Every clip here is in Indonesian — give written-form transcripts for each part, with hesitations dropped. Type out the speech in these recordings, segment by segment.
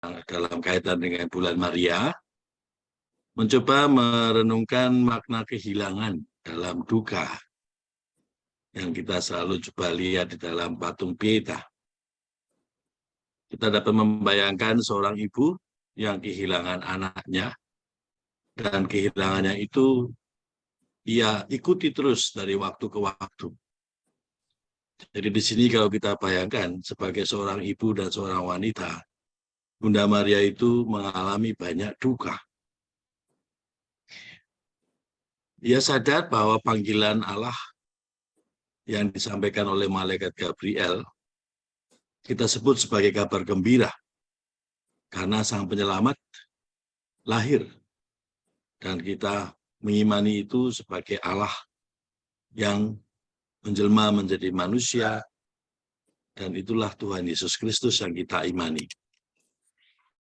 dalam kaitan dengan bulan Maria, mencoba merenungkan makna kehilangan dalam duka yang kita selalu coba lihat di dalam patung Pietà. Kita dapat membayangkan seorang ibu yang kehilangan anaknya, dan kehilangannya itu ia ikuti terus dari waktu ke waktu. Jadi di sini kalau kita bayangkan sebagai seorang ibu dan seorang wanita, Bunda Maria itu mengalami banyak duka. Ia sadar bahwa panggilan Allah yang disampaikan oleh malaikat Gabriel kita sebut sebagai kabar gembira, karena Sang Penyelamat lahir, dan kita mengimani itu sebagai Allah yang menjelma menjadi manusia, dan itulah Tuhan Yesus Kristus yang kita imani.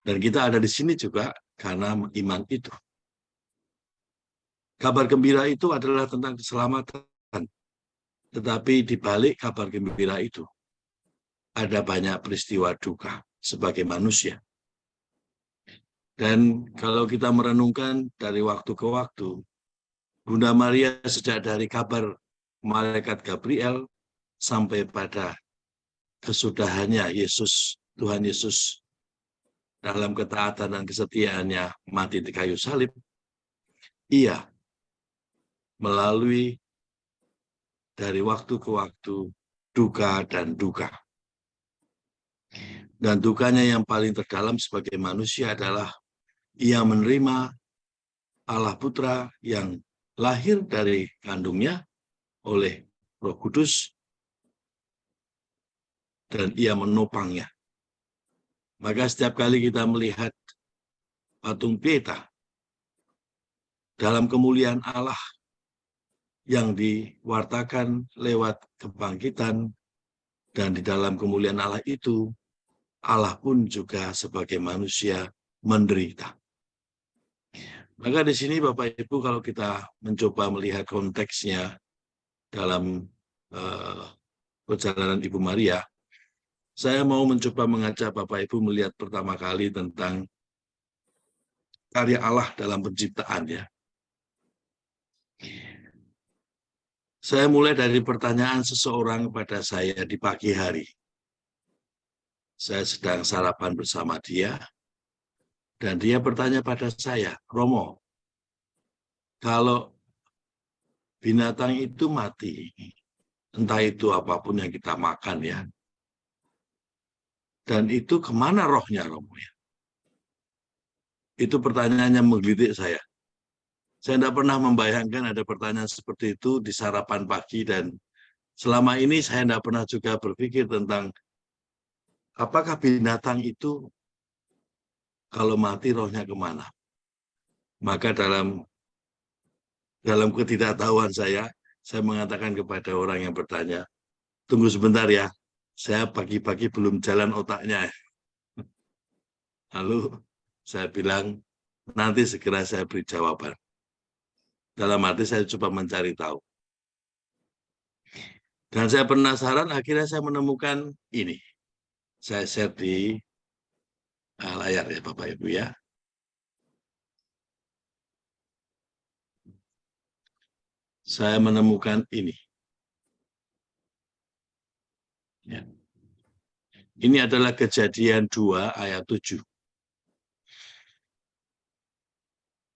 Dan kita ada di sini juga karena iman itu. Kabar gembira itu adalah tentang keselamatan, tetapi di balik kabar gembira itu ada banyak peristiwa duka sebagai manusia. Dan kalau kita merenungkan dari waktu ke waktu, Bunda Maria sejak dari kabar malaikat Gabriel sampai pada kesudahannya Tuhan Yesus dalam ketaatan dan kesetiaannya mati di kayu salib, ia melalui dari waktu ke waktu duka dan duka. Dan dukanya yang paling terdalam sebagai manusia adalah ia menerima Allah Putra yang lahir dari kandungnya oleh Roh Kudus, dan ia menopangnya. Maka setiap kali kita melihat patung Pietà dalam kemuliaan Allah yang diwartakan lewat kebangkitan, dan di dalam kemuliaan Allah itu, Allah pun juga sebagai manusia menderita. Maka di sini Bapak Ibu, kalau kita mencoba melihat konteksnya dalam perjalanan Ibu Maria, saya mau mencoba mengajak Bapak Ibu melihat pertama kali tentang karya Allah dalam penciptaan, ya. Saya mulai dari pertanyaan seseorang kepada saya di pagi hari. Saya sedang sarapan bersama dia, dan dia bertanya pada saya, "Romo, kalau binatang itu mati, entah itu apapun yang kita makan, ya, dan itu kemana rohnya, Romo, ya?" Itu pertanyaannya menggelitik saya. Saya tidak pernah membayangkan ada pertanyaan seperti itu di sarapan pagi, dan selama ini saya tidak pernah juga berpikir tentang apakah binatang itu kalau mati rohnya kemana. Maka dalam ketidaktahuan saya mengatakan kepada orang yang bertanya, "Tunggu sebentar ya, saya pagi-pagi belum jalan otaknya." Lalu saya bilang, "Nanti segera saya beri jawaban." Dalam arti saya coba mencari tahu. Dan saya penasaran, akhirnya saya menemukan ini. Saya share di layar ya Bapak Ibu, ya. Saya menemukan ini. Ya. Ini adalah Kejadian 2 ayat 7.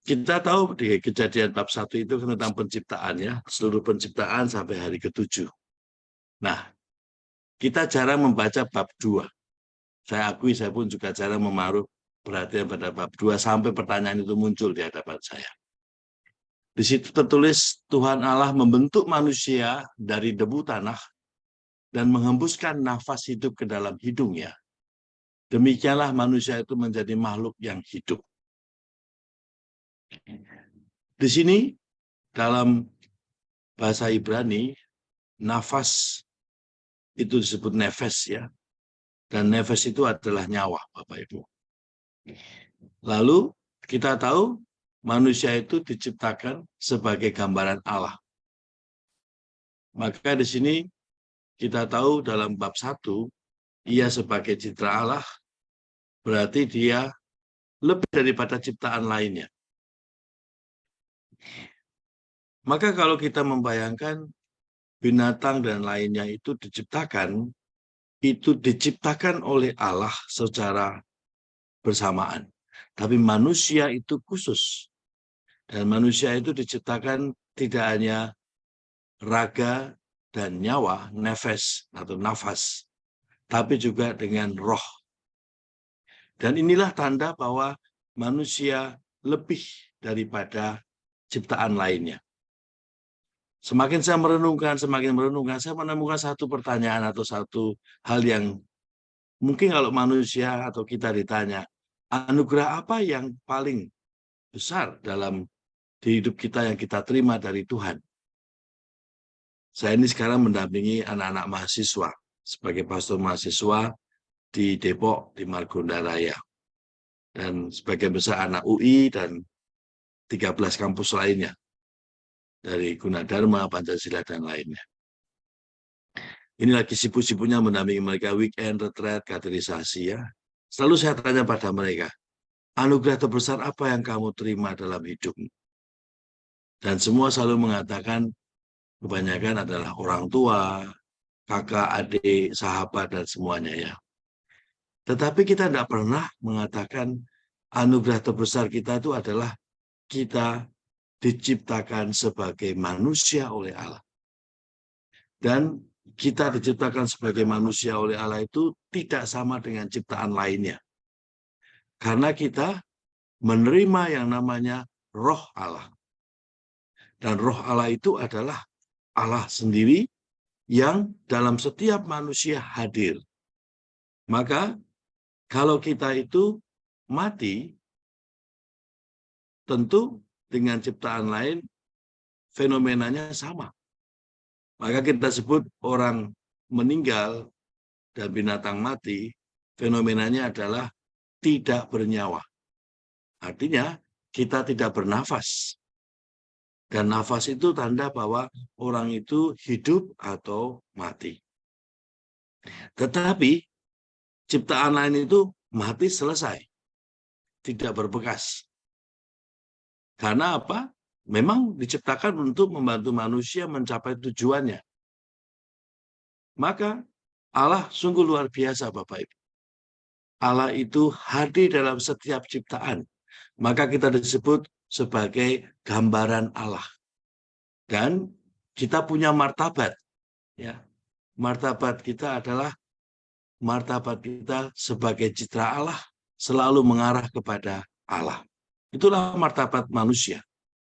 Kita tahu di Kejadian bab 1 itu tentang penciptaannya, seluruh penciptaan sampai hari ke-7. Nah, kita jarang membaca bab 2. Saya akui saya pun juga jarang menaruh perhatian pada bab 2 sampai pertanyaan itu muncul di hadapan saya. Di situ tertulis Tuhan Allah membentuk manusia dari debu tanah dan menghembuskan nafas hidup ke dalam hidungnya. Demikianlah manusia itu menjadi makhluk yang hidup. Di sini dalam bahasa Ibrani, nafas itu disebut nefes, ya. Dan nefes itu adalah nyawa, Bapak Ibu. Lalu kita tahu manusia itu diciptakan sebagai gambaran Allah. Maka di sini kita tahu dalam bab 1, ia sebagai citra Allah, berarti dia lebih daripada ciptaan lainnya. Maka kalau kita membayangkan binatang dan lainnya itu diciptakan oleh Allah secara bersamaan. Tapi manusia itu khusus. Dan manusia itu diciptakan tidak hanya raga dan nyawa, nefes atau nafas, tapi juga dengan roh. Dan inilah tanda bahwa manusia lebih daripada ciptaan lainnya. Semakin saya merenungkan, saya menemukan satu pertanyaan atau satu hal yang mungkin kalau manusia atau kita ditanya, anugerah apa yang paling besar dalam di hidup kita yang kita terima dari Tuhan? Saya ini sekarang mendampingi anak-anak mahasiswa sebagai pastor mahasiswa di Depok, di Margonda Raya. Dan sebagian besar anak UI dan 13 kampus lainnya. Dari Gunadarma, Pancasila, dan lainnya. Ini lagi sibuk-sibuknya mendampingi mereka weekend, retreat, katerisasi ya. Selalu saya tanya pada mereka, anugerah terbesar apa yang kamu terima dalam hidupmu? Dan semua selalu mengatakan kebanyakan adalah orang tua, kakak, adik, sahabat, dan semuanya ya. Tetapi kita tidak pernah mengatakan anugerah terbesar kita itu adalah kita diciptakan sebagai manusia oleh Allah. Dan kita diciptakan sebagai manusia oleh Allah itu tidak sama dengan ciptaan lainnya. Karena kita menerima yang namanya roh Allah. Dan roh Allah itu adalah Allah sendiri yang dalam setiap manusia hadir. Maka kalau kita itu mati, tentu dengan ciptaan lain fenomenanya sama. Maka kita sebut orang meninggal dan binatang mati, fenomenanya adalah tidak bernyawa. Artinya kita tidak bernafas. Dan nafas itu tanda bahwa orang itu hidup atau mati. Tetapi ciptaan lain itu mati selesai. Tidak berbekas. Karena apa? Memang diciptakan untuk membantu manusia mencapai tujuannya. Maka Allah sungguh luar biasa, Bapak Ibu. Allah itu hadir dalam setiap ciptaan. Maka kita disebut sebagai gambaran Allah. Dan kita punya martabat. Ya. Martabat kita adalah martabat kita sebagai citra Allah selalu mengarah kepada Allah. Itulah martabat manusia.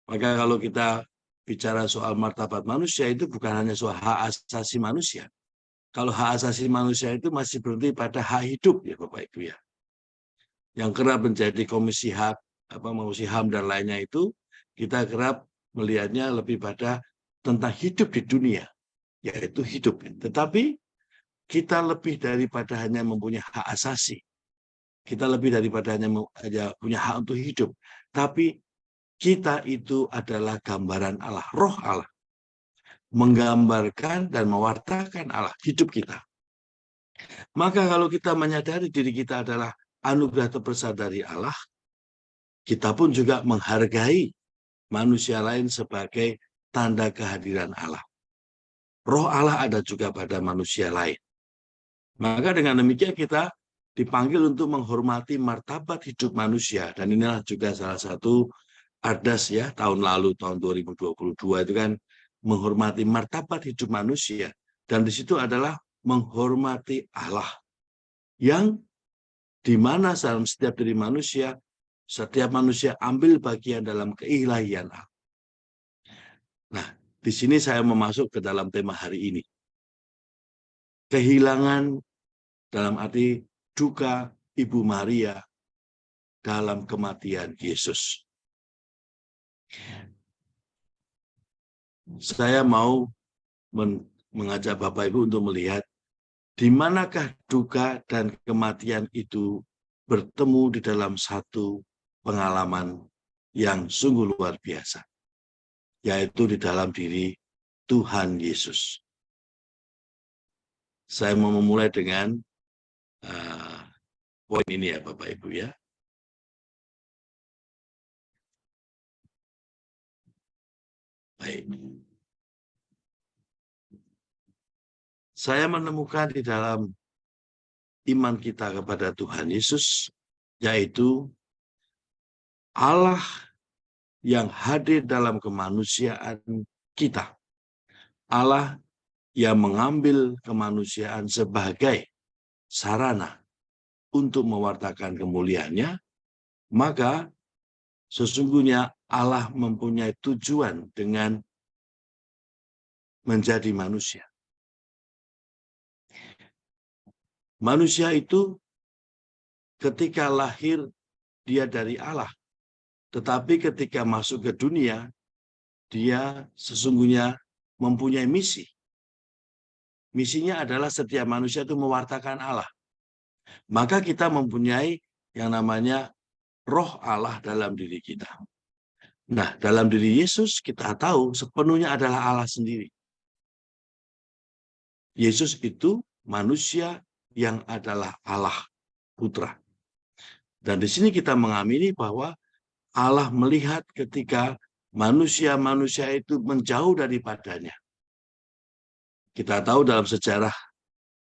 Maka kalau kita bicara soal martabat manusia itu bukan hanya soal hak asasi manusia. Kalau hak asasi manusia itu masih berhenti pada hak hidup ya Bapak Ibu ya. Yang kerap menjadi komisi hak, komisi HAM dan lainnya itu kita kerap melihatnya lebih pada tentang hidup di dunia, yaitu hidup. Tetapi kita lebih daripada hanya mempunyai hak asasi. Kita lebih daripada hanya punya hak untuk hidup. Tapi kita itu adalah gambaran Allah, roh Allah. Menggambarkan dan mewartakan Allah, hidup kita. Maka kalau kita menyadari diri kita adalah anugerah terbesar dari Allah, kita pun juga menghargai manusia lain sebagai tanda kehadiran Allah. Roh Allah ada juga pada manusia lain. Maka dengan demikian kita dipanggil untuk menghormati martabat hidup manusia. Dan inilah juga salah satu ARDAS ya, tahun lalu, tahun 2022 itu kan menghormati martabat hidup manusia. Dan di situ adalah menghormati Allah. Yang di mana dalam setiap diri manusia, setiap manusia ambil bagian dalam keilahian Allah. Nah, di sini saya memasuk ke dalam tema hari ini. Kehilangan dalam arti duka Ibu Maria dalam kematian Yesus. Saya mau mengajak Bapak Ibu untuk melihat di manakah duka dan kematian itu bertemu di dalam satu pengalaman yang sungguh luar biasa, yaitu di dalam diri Tuhan Yesus. Saya mau memulai dengan poin ini ya Bapak Ibu ya. Baik. Saya menemukan di dalam iman kita kepada Tuhan Yesus, yaitu Allah yang hadir dalam kemanusiaan kita. Allah yang mengambil kemanusiaan sebagai sarana untuk mewartakan kemuliaannya, maka sesungguhnya Allah mempunyai tujuan dengan menjadi manusia. Manusia itu ketika lahir dia dari Allah, tetapi ketika masuk ke dunia, dia sesungguhnya mempunyai misi. Misinya adalah setiap manusia itu mewartakan Allah. Maka kita mempunyai yang namanya roh Allah dalam diri kita. Nah, dalam diri Yesus kita tahu sepenuhnya adalah Allah sendiri. Yesus itu manusia yang adalah Allah Putra. Dan di sini kita mengamini bahwa Allah melihat ketika manusia-manusia itu menjauh daripadanya. Kita tahu dalam sejarah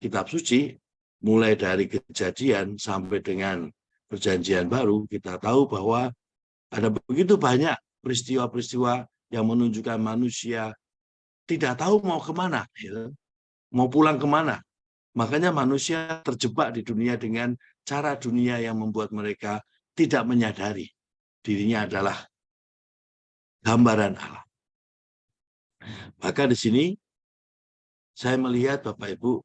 kitab suci, mulai dari Kejadian sampai dengan Perjanjian Baru, kita tahu bahwa ada begitu banyak peristiwa-peristiwa yang menunjukkan manusia tidak tahu mau kemana, mau pulang kemana. Makanya manusia terjebak di dunia dengan cara dunia yang membuat mereka tidak menyadari dirinya adalah gambaran Allah. Maka di sini saya melihat Bapak Ibu,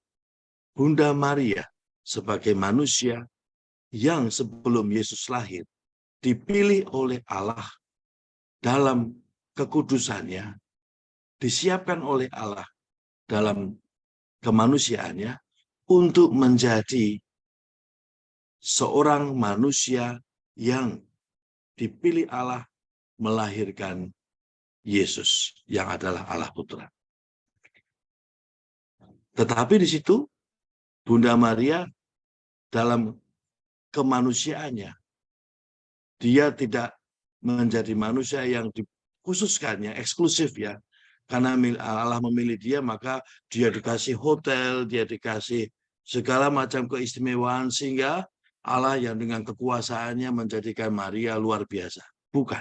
Bunda Maria sebagai manusia yang sebelum Yesus lahir dipilih oleh Allah dalam kekudusannya, disiapkan oleh Allah dalam kemanusiaannya untuk menjadi seorang manusia yang dipilih Allah melahirkan Yesus yang adalah Allah Putra. Tetapi di situ Bunda Maria dalam kemanusiaannya, dia tidak menjadi manusia yang dikhususkannya, eksklusif ya. Karena Allah memilih dia, maka dia dikasih hotel, dia dikasih segala macam keistimewaan, sehingga Allah yang dengan kekuasaannya menjadikan Maria luar biasa. Bukan.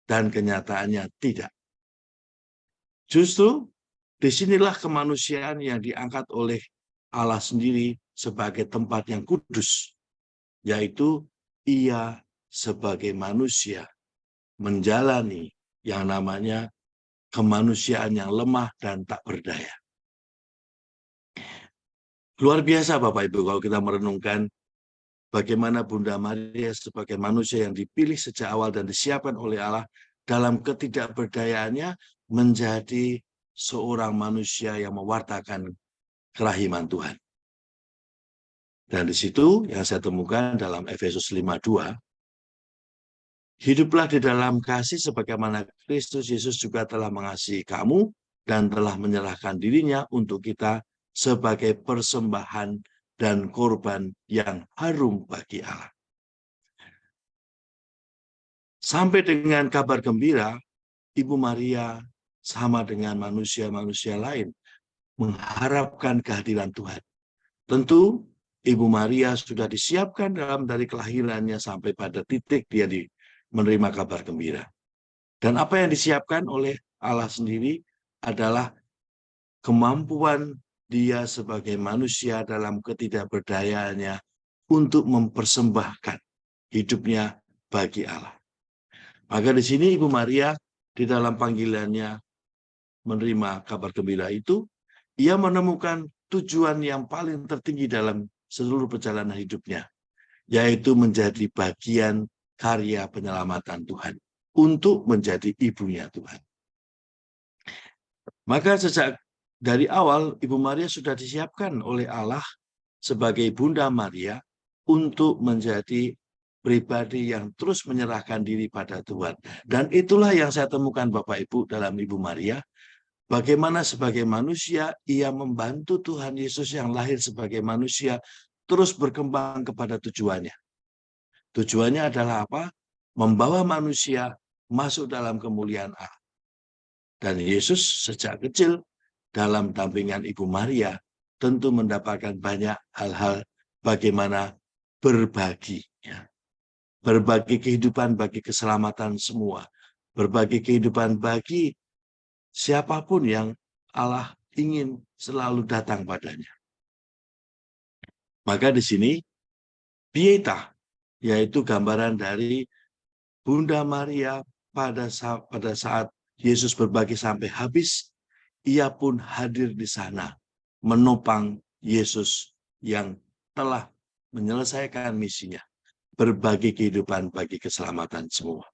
Dan kenyataannya tidak. Justru disinilah kemanusiaan yang diangkat oleh Allah sendiri sebagai tempat yang kudus, yaitu ia sebagai manusia menjalani yang namanya kemanusiaan yang lemah dan tak berdaya. Luar biasa Bapak Ibu kalau kita merenungkan bagaimana Bunda Maria sebagai manusia yang dipilih sejak awal dan disiapkan oleh Allah dalam ketidakberdayaannya menjadi seorang manusia yang mewartakan kerahiman Tuhan. Dan di situ yang saya temukan dalam Efesus 5:2, hiduplah di dalam kasih sebagaimana Kristus Yesus juga telah mengasihi kamu dan telah menyerahkan dirinya untuk kita sebagai persembahan dan korban yang harum bagi Allah. Sampai dengan kabar gembira, Ibu Maria sama dengan manusia-manusia lain mengharapkan kehadiran Tuhan. Tentu Ibu Maria sudah disiapkan dari kelahirannya sampai pada titik dia menerima kabar gembira. Dan apa yang disiapkan oleh Allah sendiri adalah kemampuan dia sebagai manusia dalam ketidakberdayaannya untuk mempersembahkan hidupnya bagi Allah. Maka di sini Ibu Maria di dalam panggilannya menerima kabar gembira itu, ia menemukan tujuan yang paling tertinggi dalam seluruh perjalanan hidupnya, yaitu menjadi bagian karya penyelamatan Tuhan untuk menjadi ibunya Tuhan. Maka sejak dari awal Ibu Maria sudah disiapkan oleh Allah sebagai Bunda Maria untuk menjadi pribadi yang terus menyerahkan diri pada Tuhan. Dan itulah yang saya temukan Bapak Ibu dalam Ibu Maria, bagaimana sebagai manusia ia membantu Tuhan Yesus yang lahir sebagai manusia terus berkembang kepada tujuannya. Tujuannya adalah apa? Membawa manusia masuk dalam kemuliaan Allah. Dan Yesus sejak kecil dalam dampingan Ibu Maria tentu mendapatkan banyak hal-hal bagaimana berbagi. Ya. Berbagi kehidupan bagi keselamatan semua. Berbagi kehidupan bagi siapapun yang Allah ingin selalu datang padanya. Maka di sini Pieta, yaitu gambaran dari Bunda Maria pada saat Yesus berbagi sampai habis, ia pun hadir di sana menopang Yesus yang telah menyelesaikan misinya, berbagi kehidupan bagi keselamatan semua.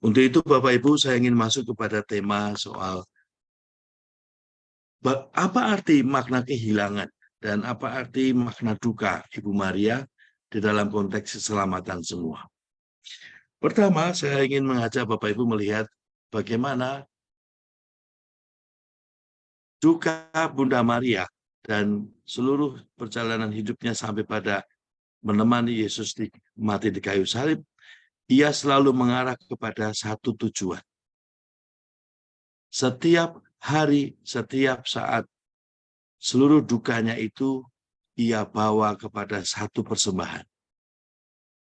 Untuk itu Bapak Ibu, saya ingin masuk kepada tema soal apa arti makna kehilangan dan apa arti makna duka Ibu Maria di dalam konteks keselamatan semua. Pertama, saya ingin mengajak Bapak Ibu melihat bagaimana duka Bunda Maria dan seluruh perjalanan hidupnya sampai pada menemani Yesus mati di kayu salib, ia selalu mengarah kepada satu tujuan. Setiap hari, setiap saat, seluruh dukanya itu ia bawa kepada satu persembahan,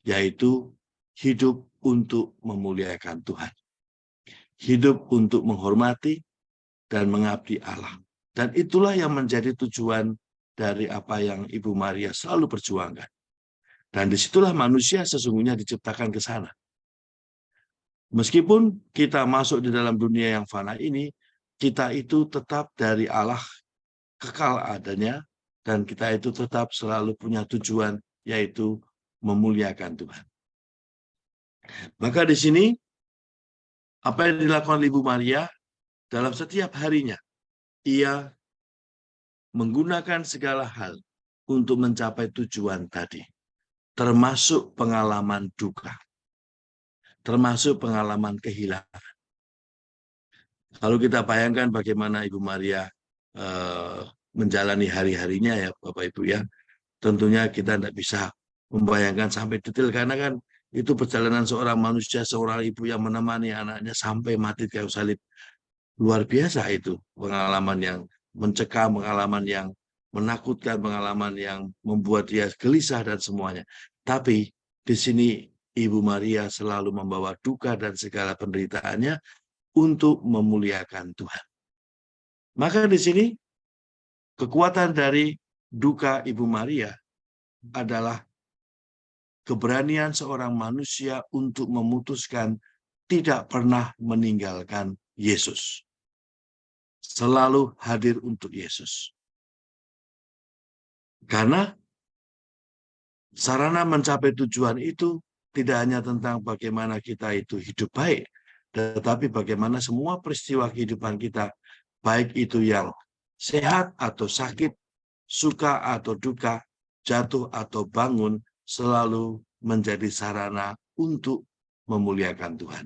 yaitu hidup untuk memuliakan Tuhan. Hidup untuk menghormati dan mengabdi Allah. Dan itulah yang menjadi tujuan dari apa yang Ibu Maria selalu perjuangkan. Dan disitulah manusia sesungguhnya diciptakan ke sana. Meskipun kita masuk di dalam dunia yang fana ini, kita itu tetap dari Allah kekal adanya, dan kita itu tetap selalu punya tujuan, yaitu memuliakan Tuhan. Maka di sini, apa yang dilakukan Ibu Maria dalam setiap harinya, ia menggunakan segala hal untuk mencapai tujuan tadi, termasuk pengalaman duka, termasuk pengalaman kehilangan. Kalau kita bayangkan bagaimana Ibu Maria menjalani hari-harinya ya Bapak Ibu ya, tentunya kita tidak bisa membayangkan sampai detail karena kan itu perjalanan seorang manusia, seorang ibu yang menemani anaknya sampai mati kayu salib. Luar biasa itu pengalaman yang mencekam, pengalaman yang menakutkan, pengalaman yang membuat dia gelisah dan semuanya. Tapi di sini Ibu Maria selalu membawa duka dan segala penderitaannya untuk memuliakan Tuhan. Maka di sini kekuatan dari duka Ibu Maria adalah keberanian seorang manusia untuk memutuskan tidak pernah meninggalkan Yesus. Selalu hadir untuk Yesus. Karena sarana mencapai tujuan itu tidak hanya tentang bagaimana kita itu hidup baik, tetapi bagaimana semua peristiwa kehidupan kita, baik itu yang sehat atau sakit, suka atau duka, jatuh atau bangun, selalu menjadi sarana untuk memuliakan Tuhan.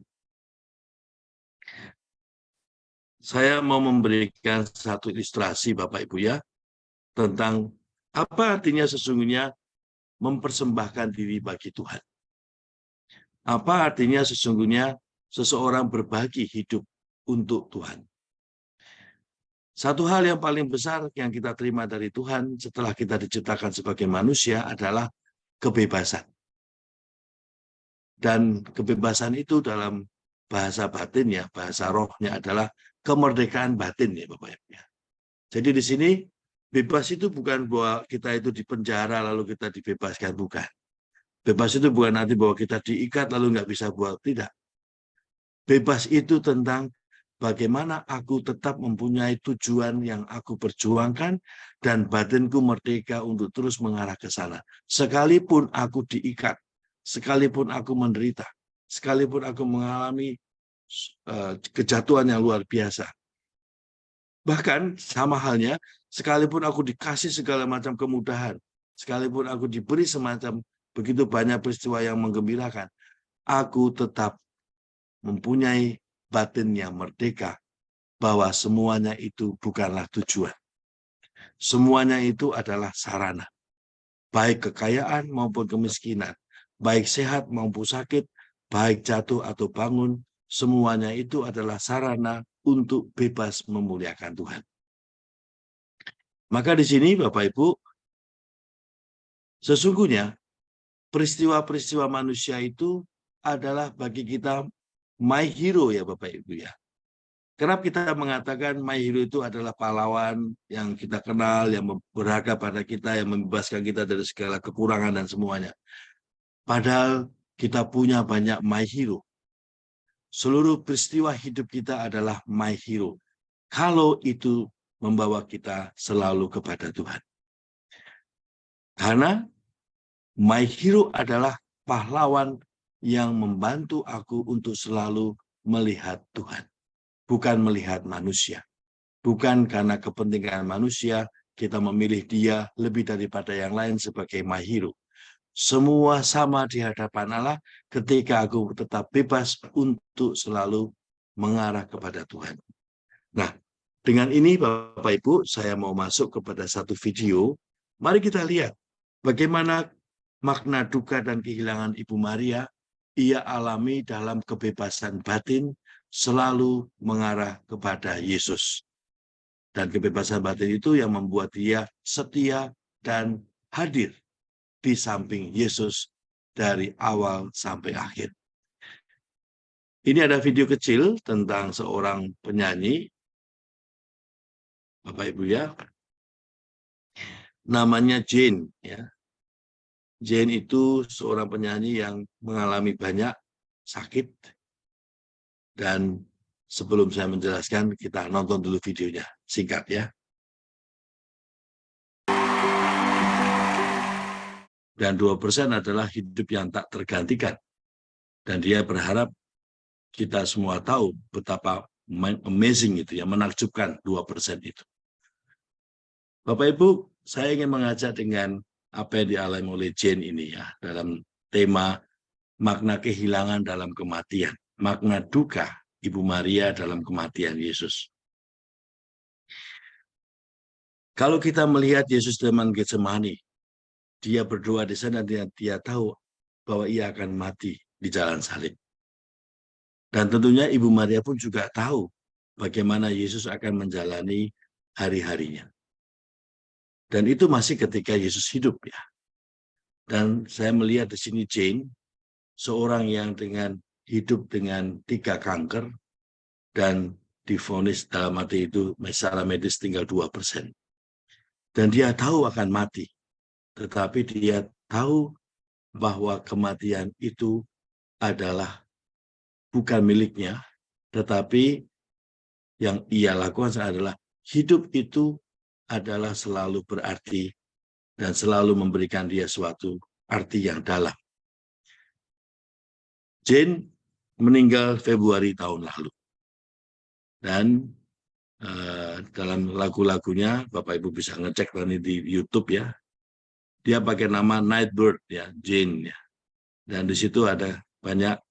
Saya mau memberikan satu ilustrasi Bapak Ibu ya, tentang apa artinya sesungguhnya mempersembahkan diri bagi Tuhan. Apa artinya sesungguhnya seseorang berbagi hidup untuk Tuhan. Satu hal yang paling besar yang kita terima dari Tuhan setelah kita diciptakan sebagai manusia adalah kebebasan. Dan kebebasan itu dalam bahasa batin ya, bahasa rohnya adalah kemerdekaan batin ya Bapak Ibu. Jadi di sini bebas itu bukan bahwa kita itu dipenjara lalu kita dibebaskan, bukan. Bebas itu bukan nanti bahwa kita diikat lalu nggak bisa buat, tidak. Bebas itu tentang bagaimana aku tetap mempunyai tujuan yang aku perjuangkan dan batinku merdeka untuk terus mengarah ke sana. Sekalipun aku diikat, sekalipun aku menderita, sekalipun aku mengalami kejatuhan yang luar biasa. Bahkan sama halnya, sekalipun aku dikasih segala macam kemudahan, sekalipun aku diberi semacam begitu banyak peristiwa yang menggembirakan, aku tetap mempunyai batin yang merdeka bahwa semuanya itu bukanlah tujuan. Semuanya itu adalah sarana. baik kekayaan maupun kemiskinan, baik sehat maupun sakit, baik jatuh atau bangun, semuanya itu adalah sarana untuk bebas memuliakan Tuhan. Maka di sini Bapak Ibu, sesungguhnya peristiwa-peristiwa manusia itu adalah bagi kita my hero ya Bapak Ibu ya. Kerap kita mengatakan my hero itu adalah pahlawan yang kita kenal, yang berharga pada kita, yang membebaskan kita dari segala kekurangan dan semuanya. Padahal kita punya banyak my hero. Seluruh peristiwa hidup kita adalah my hero. Kalau itu membawa kita selalu kepada Tuhan. Karena my hero adalah pahlawan yang membantu aku untuk selalu melihat Tuhan. Bukan melihat manusia. Bukan karena kepentingan manusia, kita memilih dia lebih daripada yang lain sebagai my hero. Semua sama di hadapan Allah ketika aku tetap bebas untuk selalu mengarah kepada Tuhan. Nah, dengan ini Bapak Ibu, saya mau masuk kepada satu video. Mari kita lihat bagaimana makna duka dan kehilangan Ibu Maria ia alami dalam kebebasan batin selalu mengarah kepada Yesus. Dan kebebasan batin itu yang membuat dia setia dan hadir di samping Yesus dari awal sampai akhir. Ini ada video kecil tentang seorang penyanyi, Bapak Ibu ya, namanya Jane. Ya. Jane itu seorang penyanyi yang mengalami banyak sakit, dan sebelum saya menjelaskan, kita nonton dulu videonya, singkat ya. Dan 2% adalah hidup yang tak tergantikan. Dan dia berharap kita semua tahu betapa amazing itu, ya, menakjubkan 2% itu. Bapak Ibu, saya ingin mengajak dengan apa yang dialami oleh Jane ini ya, dalam tema makna kehilangan dalam kematian, makna duka Ibu Maria dalam kematian Yesus. Kalau kita melihat Yesus dalam Getsemani, dia berdoa di sana dan dia tahu bahwa ia akan mati di jalan salib. Dan tentunya Ibu Maria pun juga tahu bagaimana Yesus akan menjalani hari-harinya. Dan itu masih ketika Yesus hidup ya. Dan saya melihat di sini Jane, seorang yang hidup dengan 3 kanker dan divonis dalam mati itu secara medis tinggal 2%. Dan dia tahu akan mati. Tetapi dia tahu bahwa kematian itu adalah bukan miliknya, tetapi yang ia lakukan adalah hidup itu adalah selalu berarti dan selalu memberikan dia suatu arti yang dalam. Jane meninggal Februari tahun lalu. Dan dalam lagu-lagunya, Bapak Ibu bisa ngecek nanti di YouTube ya, dia pakai nama Nightbird ya, Jane ya. Dan di situ ada banyak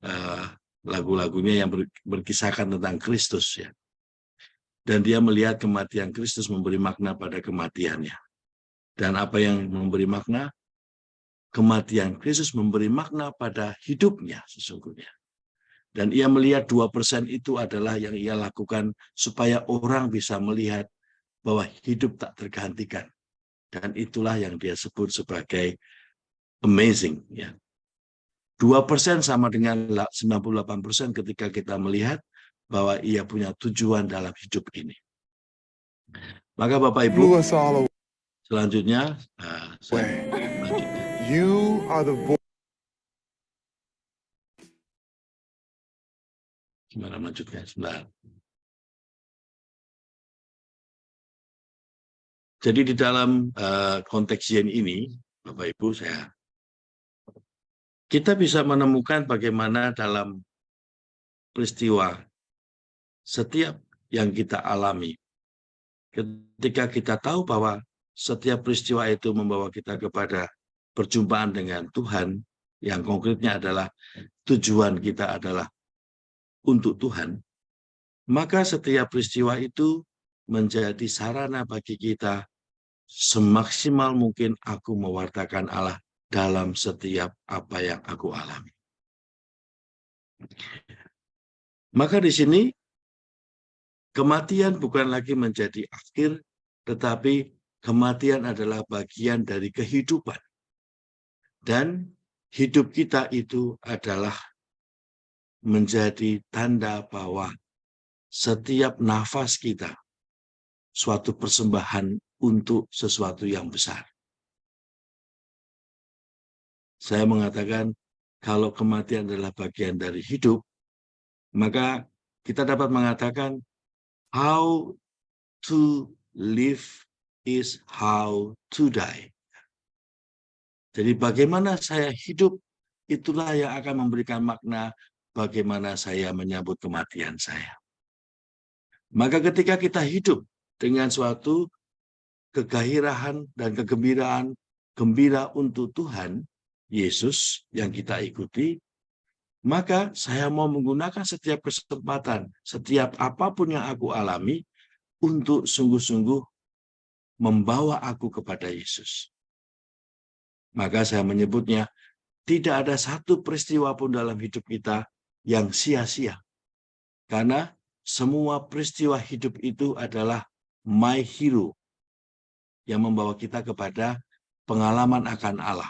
lagu-lagunya yang berkisahkan tentang Kristus ya. Dan dia melihat kematian Kristus memberi makna pada kematiannya. Dan apa yang memberi makna? Kematian Kristus memberi makna pada hidupnya sesungguhnya. Dan ia melihat 2% itu adalah yang ia lakukan supaya orang bisa melihat bahwa hidup tak tergantikan. Dan itulah yang dia sebut sebagai amazing. Ya. 2% sama dengan 98% ketika kita melihat bahwa ia punya tujuan dalam hidup ini. Maka Bapak Ibu, selanjutnya saya lanjutkan. You are the voice. Gimana melanjutkan? Sebentar. Jadi di dalam konteks Yen ini, Bapak Ibu, kita bisa menemukan bagaimana dalam peristiwa setiap yang kita alami, ketika kita tahu bahwa setiap peristiwa itu membawa kita kepada perjumpaan dengan Tuhan, yang konkretnya adalah tujuan kita adalah untuk Tuhan, maka setiap peristiwa itu menjadi sarana bagi kita semaksimal mungkin aku mewartakan Allah dalam setiap apa yang aku alami. Maka di sini kematian bukan lagi menjadi akhir, tetapi kematian adalah bagian dari kehidupan. Dan hidup kita itu adalah menjadi tanda bahwa setiap nafas kita suatu persembahan untuk sesuatu yang besar. Saya mengatakan kalau kematian adalah bagian dari hidup, maka kita dapat mengatakan how to live is how to die. Jadi bagaimana saya hidup, itulah yang akan memberikan makna bagaimana saya menyambut kematian saya. Maka ketika kita hidup dengan suatu kegairahan dan kegembiraan, gembira untuk Tuhan Yesus yang kita ikuti, maka saya mau menggunakan setiap kesempatan, setiap apapun yang aku alami, untuk sungguh-sungguh membawa aku kepada Yesus. Maka saya menyebutnya, tidak ada satu peristiwa pun dalam hidup kita yang sia-sia. Karena semua peristiwa hidup itu adalah my hero yang membawa kita kepada pengalaman akan Allah.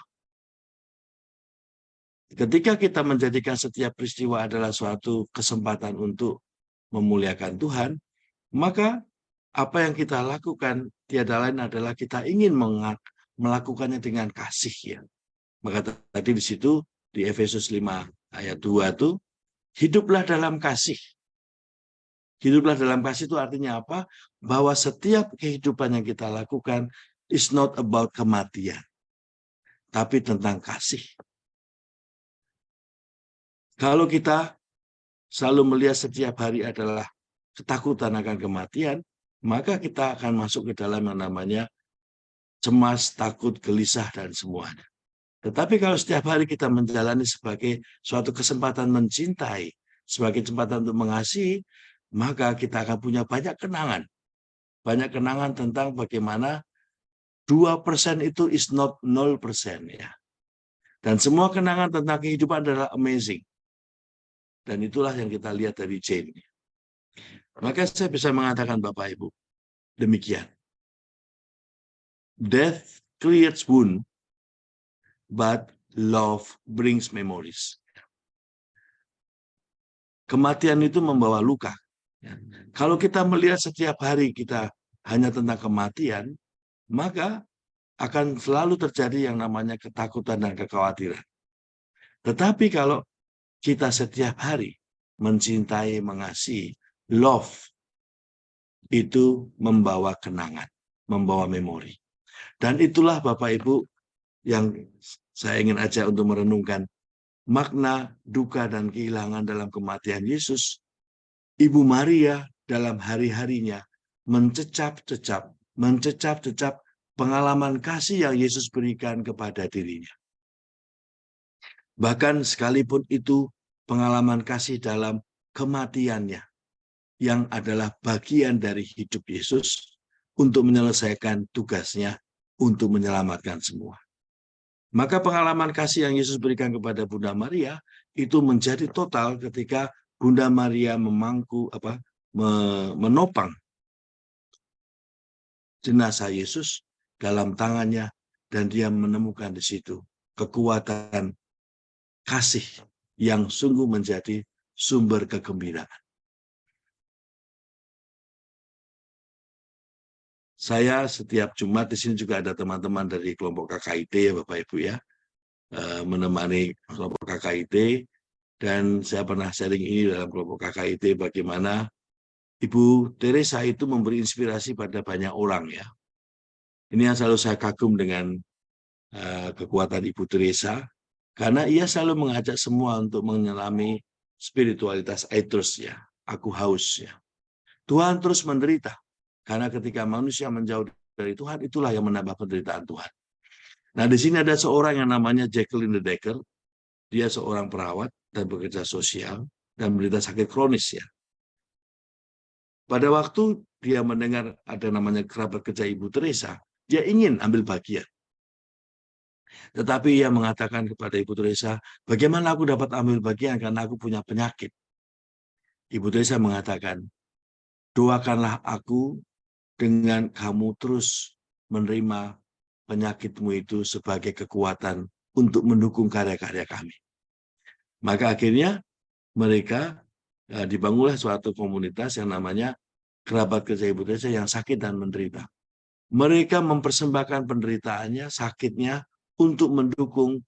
Ketika kita menjadikan setiap peristiwa adalah suatu kesempatan untuk memuliakan Tuhan, maka apa yang kita lakukan tiada lain adalah kita ingin melakukannya dengan kasih, ya. Maka tadi di situ di Efesus 5 ayat 2 itu, hiduplah dalam kasih. Hiduplah dalam kasih itu artinya apa? Bahwa setiap kehidupan yang kita lakukan is not about kematian, tapi tentang kasih. Kalau kita selalu melihat setiap hari adalah ketakutan akan kematian, maka kita akan masuk ke dalam yang namanya cemas, takut, gelisah, dan semuanya. Tetapi kalau setiap hari kita menjalani sebagai suatu kesempatan mencintai, sebagai kesempatan untuk mengasihi, maka kita akan punya banyak kenangan. Banyak kenangan tentang bagaimana 2% itu is not 0%, ya. Dan semua kenangan tentang kehidupan adalah amazing. Dan itulah yang kita lihat dari Jane. Maka saya bisa mengatakan Bapak Ibu, demikian. Death creates wound, but love brings memories. Kematian itu membawa luka. Kalau kita melihat setiap hari kita hanya tentang kematian, maka akan selalu terjadi yang namanya ketakutan dan kekhawatiran. Tetapi kalau kita setiap hari mencintai, mengasihi, love, itu membawa kenangan, membawa memori. Dan itulah Bapak Ibu yang saya ingin ajak untuk merenungkan makna duka dan kehilangan dalam kematian Yesus. Ibu Maria dalam hari-harinya mencecap-cecap pengalaman kasih yang Yesus berikan kepada dirinya. Bahkan sekalipun itu pengalaman kasih dalam kematiannya, yang adalah bagian dari hidup Yesus untuk menyelesaikan tugasnya untuk menyelamatkan semua. Maka pengalaman kasih yang Yesus berikan kepada Bunda Maria itu menjadi total ketika Bunda Maria menopang jenazah Yesus dalam tangannya, dan dia menemukan di situ kekuatan kasih yang sungguh menjadi sumber kegembiraan. Saya setiap Jumat di sini juga ada teman-teman dari kelompok KKIT, ya Bapak Ibu, ya, menemani kelompok KKIT, dan saya pernah sharing ini dalam kelompok KKIT bagaimana Ibu Teresa itu memberi inspirasi pada banyak orang, ya. Ini yang selalu saya kagum dengan kekuatan Ibu Teresa, karena ia selalu mengajak semua untuk menyelami spiritualitas aetos, ya, aku haus, ya. Tuhan terus menderita, karena ketika manusia menjauh dari Tuhan, itulah yang menambah penderitaan Tuhan. Nah, di sini ada seorang yang namanya Jacqueline Decker. Dia seorang perawat dan bekerja sosial dan menderita sakit kronis, ya. Pada waktu dia mendengar ada namanya kerabat kerja Ibu Teresa, Dia ingin ambil bagian. Tetapi ia mengatakan kepada Ibu Teresa, bagaimana aku dapat ambil bagian karena aku punya penyakit. Ibu Teresa mengatakan, doakanlah aku dengan kamu terus menerima penyakitmu itu sebagai kekuatan untuk mendukung karya-karya kami. Maka akhirnya mereka dibangunlah suatu komunitas yang namanya Kerabat Kerja Ibu Teresa yang sakit dan menderita. Mereka mempersembahkan penderitaannya, sakitnya, untuk mendukung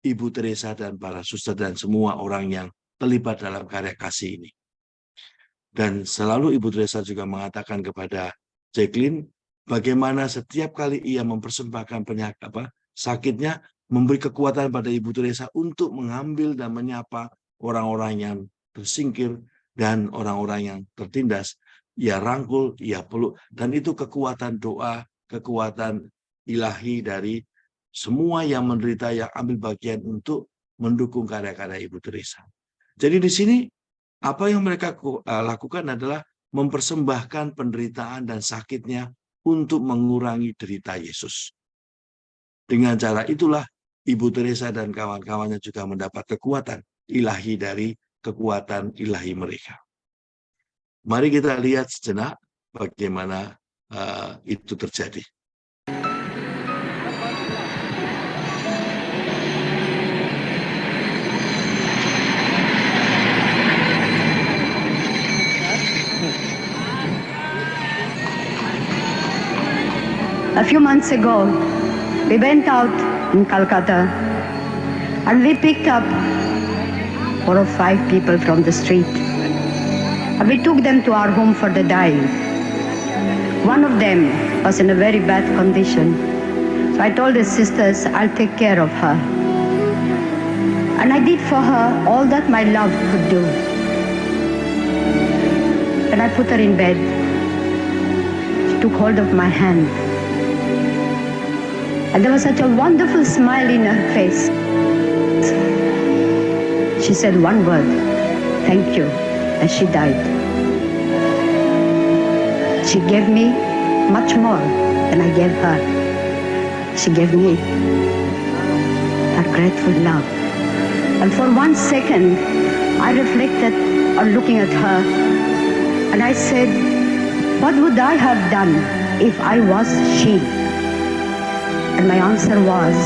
Ibu Teresa dan para suster dan semua orang yang terlibat dalam karya kasih ini. Dan selalu Ibu Teresa juga mengatakan kepada Jacqueline, bagaimana setiap kali ia mempersembahkan sakitnya, memberi kekuatan pada Ibu Teresa untuk mengambil dan menyapa orang-orang yang tersingkir dan orang-orang yang tertindas. Ia rangkul, ia peluk, dan itu kekuatan doa, kekuatan ilahi dari semua yang menderita, yang ambil bagian untuk mendukung karya-karya Ibu Teresa. Jadi di sini apa yang mereka lakukan adalah mempersembahkan penderitaan dan sakitnya untuk mengurangi derita Yesus. Dengan cara itulah Ibu Teresa dan kawan-kawannya juga mendapat kekuatan ilahi dari kekuatan ilahi mereka. Mari kita lihat sejenak bagaimana itu terjadi. A few months ago, we went out in Calcutta and we picked up 4 or 5 people from the street. And we took them to our home for the dying. One of them was in a very bad condition. So I told the sisters, I'll take care of her. And I did for her all that my love could do. And I put her in bed. She took hold of my hand. And there was such a wonderful smile in her face. She said one word, thank you, and she died. She gave me much more than I gave her. She gave me her grateful love. And for 1 second, I reflected on looking at her, and I said, what would I have done if I was she? And my answer was,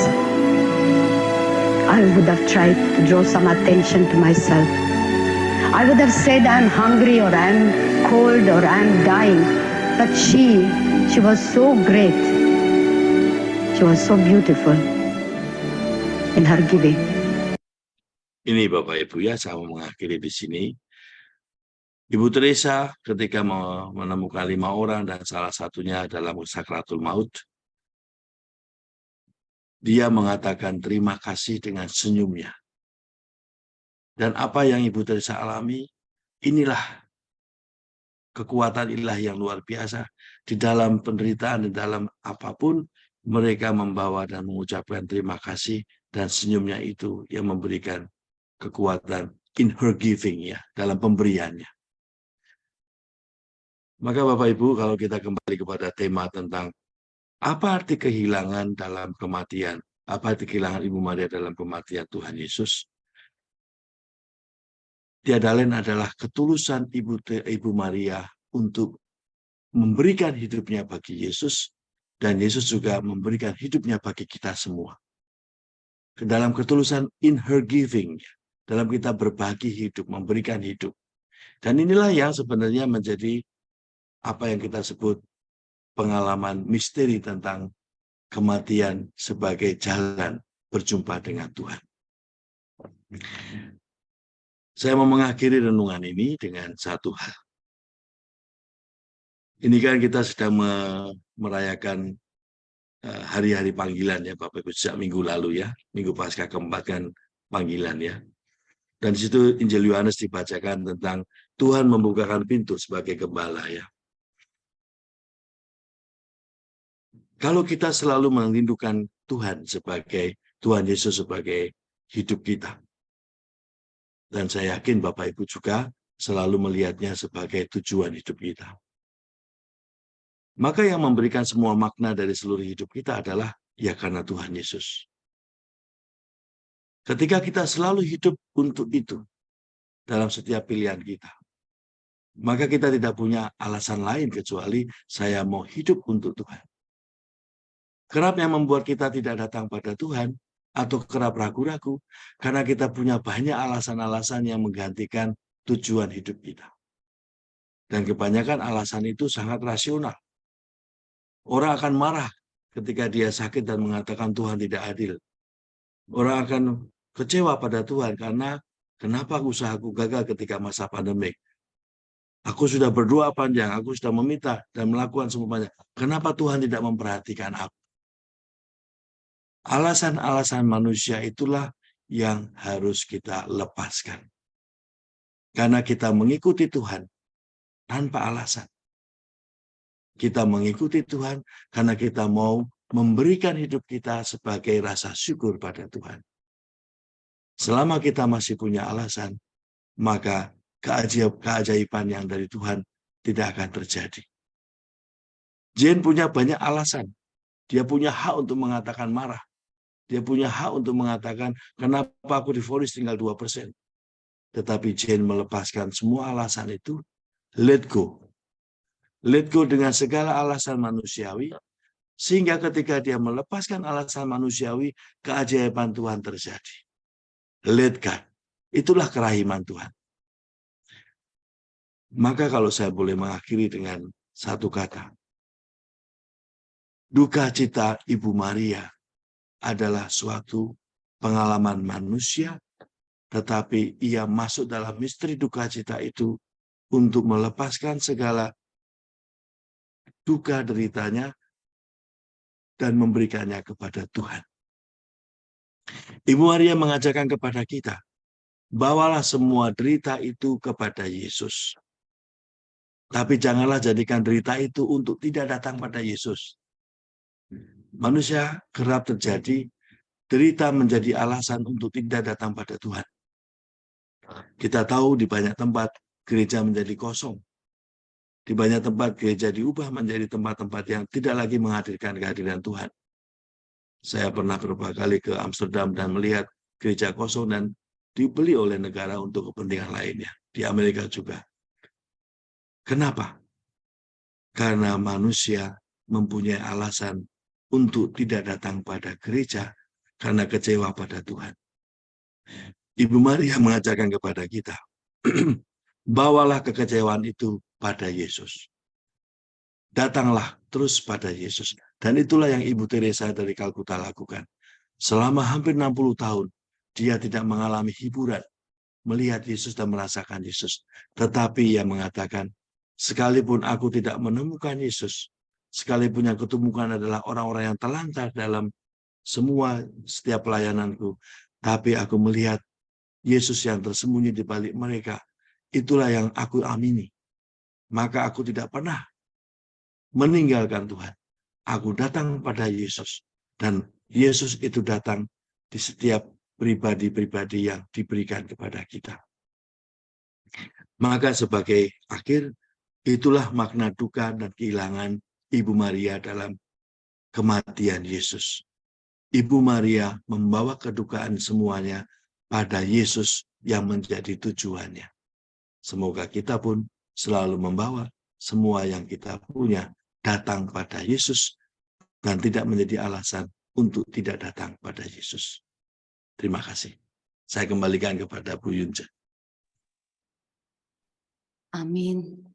I would have tried to draw some attention to myself. I would have said I'm hungry or I'm cold or I'm dying. But she was so great. She was so beautiful in her giving. Ini Bapak Ibu ya, saya mau mengakhiri di sini. Ibu Teresa ketika menemukan 5 orang dan salah satunya dalam sakratul maut, dia mengatakan terima kasih dengan senyumnya. Dan apa yang Ibu Teresa alami, inilah kekuatan ilahi yang luar biasa. Di dalam penderitaan, di dalam apapun, mereka membawa dan mengucapkan terima kasih, dan senyumnya itu yang memberikan kekuatan in her giving, ya, dalam pemberiannya. Maka Bapak Ibu, kalau kita kembali kepada tema tentang apa arti kehilangan dalam kematian, apa arti kehilangan Ibu Maria dalam kematian Tuhan Yesus, tiada lain adalah ketulusan Ibu Maria untuk memberikan hidupnya bagi Yesus, dan Yesus juga memberikan hidupnya bagi kita semua. Dalam ketulusan in her giving, dalam kita berbagi hidup, memberikan hidup. Dan inilah yang sebenarnya menjadi apa yang kita sebut pengalaman misteri tentang kematian sebagai jalan berjumpa dengan Tuhan. Saya mau mengakhiri renungan ini dengan satu hal. Ini kan kita sedang merayakan hari-hari panggilan ya Bapak Ibu, sejak minggu lalu ya, minggu Paskah keempat kan panggilan ya. Dan di situ Injil Yohanes dibacakan tentang Tuhan membukakan pintu sebagai gembala ya. Kalau kita selalu merindukan Tuhan sebagai Tuhan Yesus sebagai hidup kita, dan saya yakin Bapak Ibu juga selalu melihatnya sebagai tujuan hidup kita. Maka yang memberikan semua makna dari seluruh hidup kita adalah ya karena Tuhan Yesus. Ketika kita selalu hidup untuk itu dalam setiap pilihan kita, maka kita tidak punya alasan lain kecuali saya mau hidup untuk Tuhan. Kerap yang membuat kita tidak datang pada Tuhan atau kerap ragu-ragu karena kita punya banyak alasan-alasan yang menggantikan tujuan hidup kita. Dan kebanyakan alasan itu sangat rasional. Orang akan marah ketika dia sakit dan mengatakan Tuhan tidak adil. Orang akan kecewa pada Tuhan karena kenapa usahaku gagal ketika masa pandemik. Aku sudah berdoa panjang, aku sudah meminta dan melakukan semuanya. Kenapa Tuhan tidak memperhatikan aku? Alasan-alasan manusia itulah yang harus kita lepaskan. Karena kita mengikuti Tuhan tanpa alasan. Kita mengikuti Tuhan karena kita mau memberikan hidup kita sebagai rasa syukur pada Tuhan. Selama kita masih punya alasan, maka keajaiban yang dari Tuhan tidak akan terjadi. Jane punya banyak alasan. Dia punya hak untuk mengatakan marah. Dia punya hak untuk mengatakan, kenapa aku divonis tinggal 2%. Tetapi Jane melepaskan semua alasan itu, let go. Let go dengan segala alasan manusiawi, sehingga ketika dia melepaskan alasan manusiawi, keajaiban Tuhan terjadi. Let God. Itulah kerahiman Tuhan. Maka kalau saya boleh mengakhiri dengan satu kata, duka cita Ibu Maria adalah suatu pengalaman manusia, tetapi ia masuk dalam misteri duka cita itu untuk melepaskan segala duka deritanya dan memberikannya kepada Tuhan. Ibu Maria mengajarkan kepada kita, bawalah semua derita itu kepada Yesus. Tapi janganlah jadikan derita itu untuk tidak datang pada Yesus. Manusia kerap terjadi, derita menjadi alasan untuk tidak datang pada Tuhan. Kita tahu di banyak tempat gereja menjadi kosong. Di banyak tempat gereja diubah menjadi tempat-tempat yang tidak lagi menghadirkan kehadiran Tuhan. Saya pernah beberapa kali ke Amsterdam dan melihat gereja kosong dan dibeli oleh negara untuk kepentingan lainnya. Di Amerika juga. Kenapa? Karena manusia mempunyai alasan untuk tidak datang pada gereja karena kecewa pada Tuhan. Ibu Maria mengajarkan kepada kita, bawalah kekecewaan itu pada Yesus. Datanglah terus pada Yesus. Dan itulah yang Ibu Teresa dari Kalkuta lakukan. Selama hampir 60 tahun, dia tidak mengalami hiburan, melihat Yesus dan merasakan Yesus. Tetapi ia mengatakan, sekalipun aku tidak menemukan Yesus, sekalipun yang kutemukan adalah orang-orang yang terlantar dalam setiap pelayananku, tapi aku melihat Yesus yang tersembunyi di balik mereka. Itulah yang aku amini. Maka aku tidak pernah meninggalkan Tuhan. Aku datang pada Yesus. Dan Yesus itu datang di setiap pribadi-pribadi yang diberikan kepada kita. Maka sebagai akhir, itulah makna duka dan kehilangan Ibu Maria dalam kematian Yesus. Ibu Maria membawa kedukaan semuanya pada Yesus yang menjadi tujuannya. Semoga kita pun selalu membawa semua yang kita punya datang pada Yesus dan tidak menjadi alasan untuk tidak datang pada Yesus. Terima kasih. Saya kembalikan kepada Bu Yunce. Amin.